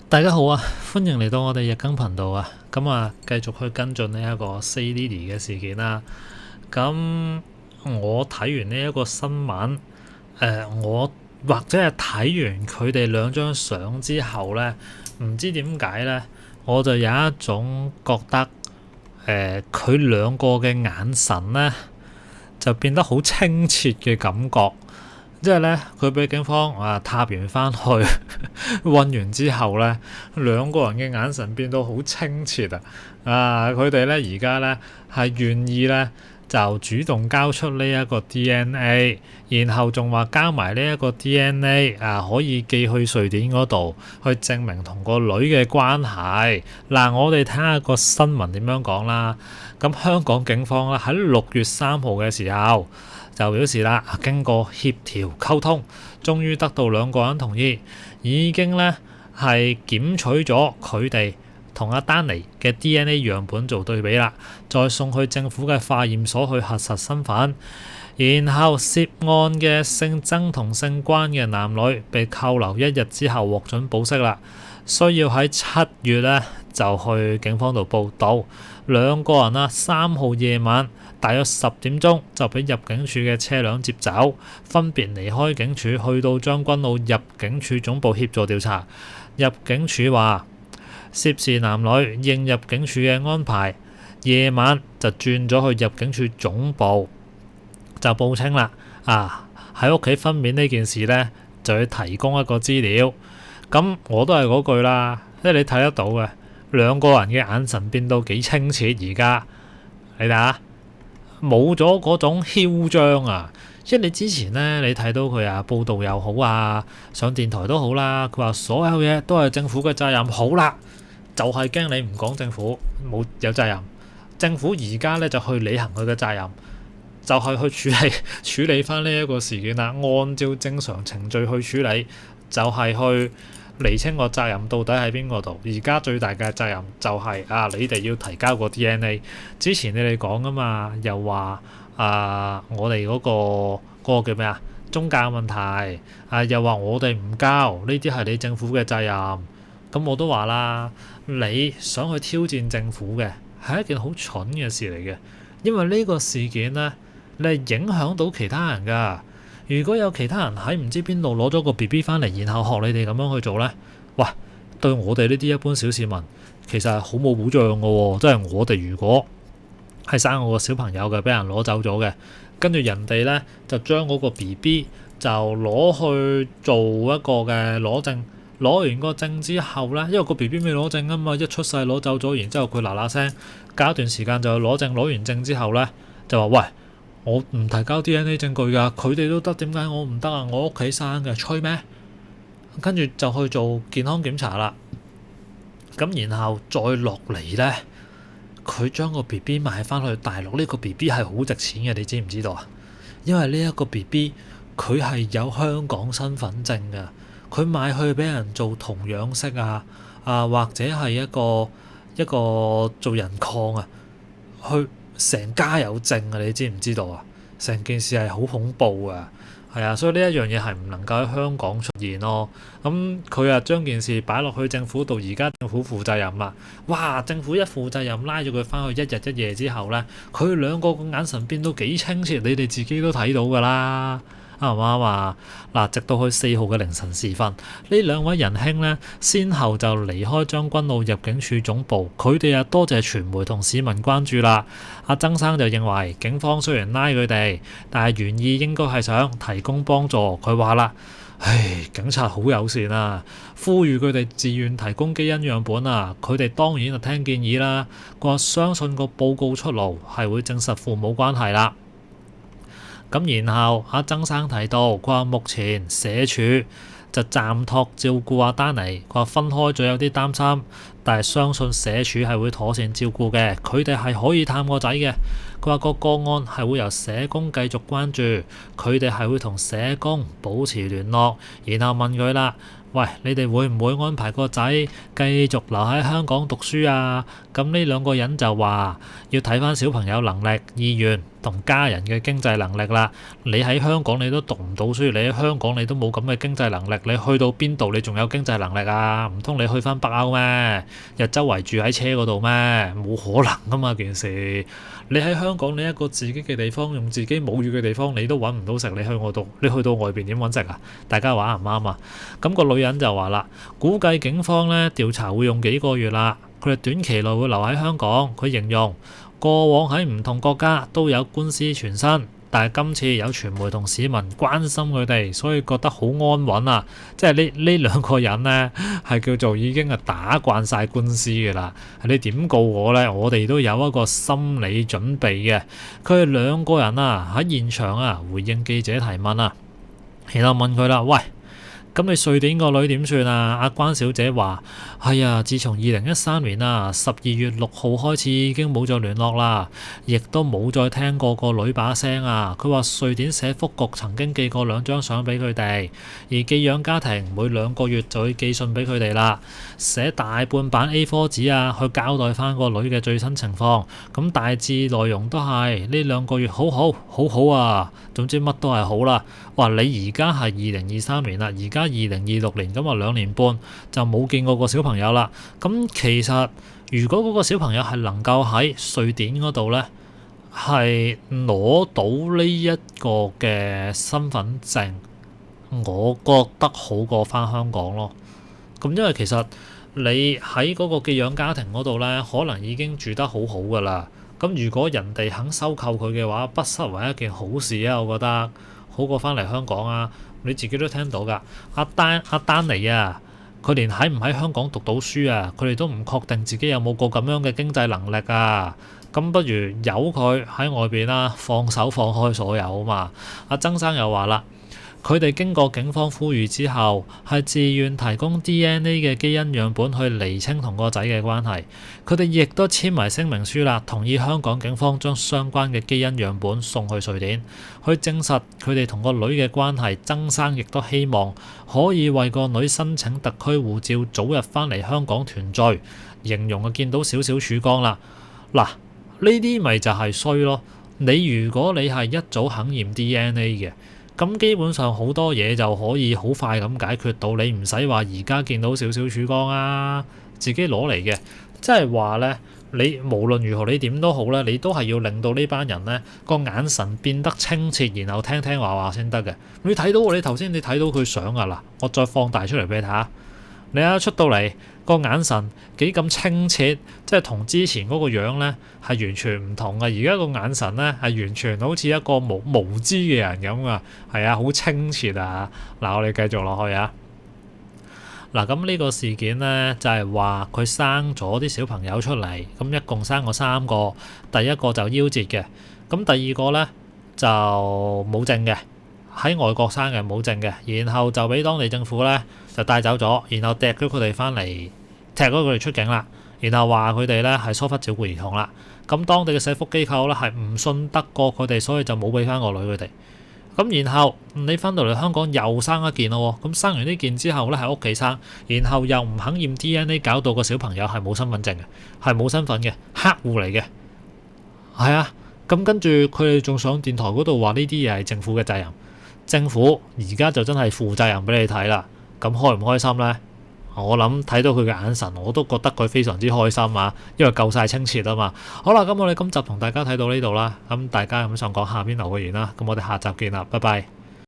大家好啊，歡迎嚟到我哋日更頻道啊。繼續去跟進呢一個 Say Lily 嘅事件啦。我睇完呢一個新聞，我或者係睇完佢哋兩張相之後呢，唔知點解呢，我就有一種覺得，佢兩個嘅眼神呢，就變得好清澈嘅感覺。即係咧，佢俾警方踏完翻去韞完之後咧，兩個人嘅眼神變到好清澈啊！佢哋咧而家咧係願意咧就主動交出呢一個 DNA，然後仲話交埋呢一個 DNA 可以寄去瑞典嗰度去證明同個女嘅關係。我哋睇下個新聞點樣講啦。咁香港警方咧喺6月3號嘅時候，就表示啦，經過協調溝通，終於得到兩個人同意，已經咧係檢取咗佢哋同阿丹尼嘅 DNA 樣本做對比啦，再送去政府嘅化驗所去核實身份。然後涉案嘅姓曾同姓關嘅男女被扣留1日之後獲准保釋啦，需要喺7月咧就去警方度報到。兩個人3號夜晚大約10點鐘就俾入境處嘅車輛接走，分別離開警署去到將軍澳入境處總部協助調查。入境處話涉事男女應入境處嘅安排，夜晚就轉咗去入境處總部就報稱啦。喺屋企分娩呢件事呢，就要提供一個資料。咁我都係嗰句啦，即係你睇得到嘅。兩個人嘅眼神變到幾清澈，而家你睇下，冇咗嗰種囂張啊！即係你之前呢，你睇到佢報道又好上電台都好啦，佢話所有嘢都係政府嘅責任。好啦，就係驚你唔講政府冇有責任，政府而家呢，就去履行佢嘅責任，就係去處理翻呢一個事件啦。按照正常程序去處理，就係去釐清個責任到底喺邊個度。而家最大嘅責任就係你哋要提交個 DNA。之前你哋講噶嘛，又話我哋嗰個叫咩宗教問題又話我哋唔交，呢啲係你政府嘅責任。咁我都話啦，你想去挑戰政府嘅係一件好蠢嘅事嚟嘅，因為呢個事件呢，你係影響到其他人噶。如果有其他人喺唔知邊度攞咗個 BB 翻嚟，然後學你哋咁樣去做呢，喂，對我哋呢啲一般小市民其實係好冇保障嘅喎。即係我哋如果係生我個小朋友嘅，俾人攞走咗嘅，跟住人哋呢就將嗰個 BB 就攞去做一個嘅攞證，攞完個證之後呢，因為個 BB 未攞證啊嘛，一出世攞走咗，然之後佢嗱嗱聲隔一段時間就去攞證，攞完證之後呢，就話喂，我唔提交 DNA 證據㗎，佢哋都得，點解我唔得啊？我屋企生嘅，吹咩？跟住就去做健康檢查啦。咁然後再落嚟呢，佢將個 BB 賣翻去大陸，呢個 BB 係好值錢嘅，你知唔知道啊？因為呢一個 BB 佢係有香港身份證㗎，佢賣去俾人做童養媳或者係一個做人礦去。成家有證你知唔知道啊？成件事係好恐怖啊，所以呢一樣嘢係唔能夠喺香港出現咯。咁佢將件事擺落去政府度，而家政府負責任啦。哇！政府一負責任，拉咗佢翻去1日1夜之後呢，佢兩個個眼神變到幾清澈，你哋自己都睇到㗎啦。啱唔啱啊？直到去4號嘅凌晨時分，呢兩位仁兄呢，先後就離開將軍澳入境處總部，佢哋多謝傳媒同市民關注啦。阿曾生就認為警方雖然拉佢哋，但係原意應該係想提供幫助。佢話啦，警察好友善啊，呼籲佢哋自願提供基因樣本佢哋當然就聽建議啦。佢話相信個報告出爐係會證實父母關係啦。咁然後阿曾生提到，佢話目前社署就暫託照顧阿丹尼，佢話分開咗有啲擔心，但係相信社署係會妥善照顧嘅，佢哋係可以探個仔嘅。佢話個案係會由社工繼續關注，佢哋係會同社工保持聯絡，然後問佢啦，喂，你哋會唔會安排個仔繼續留喺香港讀書啊？咁呢兩個人就話要睇返小朋友能力、意願同家人嘅經濟能力啦。你喺香港你都讀唔到書，你喺香港你都冇咁嘅經濟能力，你去到邊度你仲有經濟能力啊？唔通你去翻北歐咩？日周圍住喺車嗰度咩？冇可能噶嘛件事。你喺香港你一個自己嘅地方，用自己母語嘅地方，你都揾唔到食，你去到外邊點揾食啊？大家話啱唔啱啊？咁個女人就話啦，估計警方咧調查會用幾個月啦，佢哋短期內會留喺香港。佢形容過往喺唔同國家都有官司纏身，但係今次有傳媒同市民關心佢哋，所以覺得好安穩啊！即係呢兩個人呢，係叫做已經係打慣晒官司嘅啦。你點告我呢？我哋都有一個心理準備嘅。佢哋兩個人啊喺現場啊回應記者提問啊，然後問佢啦，喂，咁你瑞典個女點算啊？阿關小姐話：係啊，自從2013年12月6號開始已經冇再聯絡啦，亦都冇再聽過個女把聲啊。佢話瑞典社福局曾經寄過2張相俾佢哋，而寄養家庭每2個月就會寄信俾佢哋啦，寫大半版 A4 紙啊，去交代翻個女嘅最新情況。咁大致內容都係呢2個月好好啊，總之乜都係好啦。哇！你而家係2023年啦，而家2026年，咁啊2年半就冇見過個小朋友啦。咁其實如果嗰個小朋友係能夠喺瑞典嗰度呢，係攞到呢一個嘅身份證，我覺得好過返香港咯。咁因為其實你喺嗰個寄養家庭嗰度呢，可能已經住得好好噶啦。咁如果人哋肯收購佢嘅話，不失為一件好事啊！我覺得好過返嚟香港啊！你自己都聽到㗎，阿丹尼啊，佢連喺唔喺香港讀到書啊，佢哋都唔確定自己有冇個咁樣嘅經濟能力啊。咁不如由佢喺外邊啦，放手放開所有啊嘛。阿曾生又話啦，佢哋經過警方呼籲之後，係自願提供 DNA 嘅基因樣本去釐清同個仔嘅關係。佢哋亦都簽埋聲明書啦，同意香港警方將相關嘅基因樣本送去瑞典，去證實佢哋同個女嘅關係。曾生亦都希望可以為個女申請特區護照，早日返嚟香港團聚。形容啊，見到少少曙光啦。嗱，呢啲咪就係衰咯。如果你係一早肯驗 DNA 嘅，咁基本上好多嘢就可以好快咁解決到，你唔使話而家見到少少曙光啊，自己攞嚟嘅。即係話呢，你無論如何你點都好咧，你都係要令到呢班人呢個眼神變得清澈，然後聽聽話話先得嘅。你睇到你頭先你睇到佢相啊，嗱，我再放大出嚟俾你睇下。你一出到嚟個眼神幾咁清澈，即係同之前嗰個樣呢係完全唔同嘅。而家個眼神呢係完全好似一個無知嘅人咁啊，係啊，好清澈啊！嗱，我哋繼續落去啊。嗱，咁呢個事件呢，就係話佢生咗啲小朋友出嚟，咁一共生過3個，第一個就夭折嘅，咁第二個呢，就冇證嘅。喺外國生嘅冇證嘅，然後就俾當地政府咧就帶走咗，然後掟咗佢哋翻嚟，踢咗佢哋出境啦，然後話佢哋咧係疏忽照顧兒童啦。咁當地嘅社福機構咧係唔信得過佢哋，所以就冇俾翻個女佢哋。咁然後你翻到嚟香港又生一件咯，咁生完呢件之後咧喺屋企生，然後又唔肯驗 DNA，搞到個小朋友係冇身份證嘅，係冇身份嘅黑戶嚟嘅，係啊。咁跟住佢哋仲上電台嗰度話呢啲嘢係政府嘅責任。政府而家就真係負責任俾你睇啦，咁開唔開心呢？我諗睇到佢嘅眼神，我都覺得佢非常之開心啊，因為夠晒清澈啊嘛。好啦，咁我哋今集同大家睇到呢度啦，咁大家有冇想講下邊留個言啦，咁我哋下集見啦，拜拜。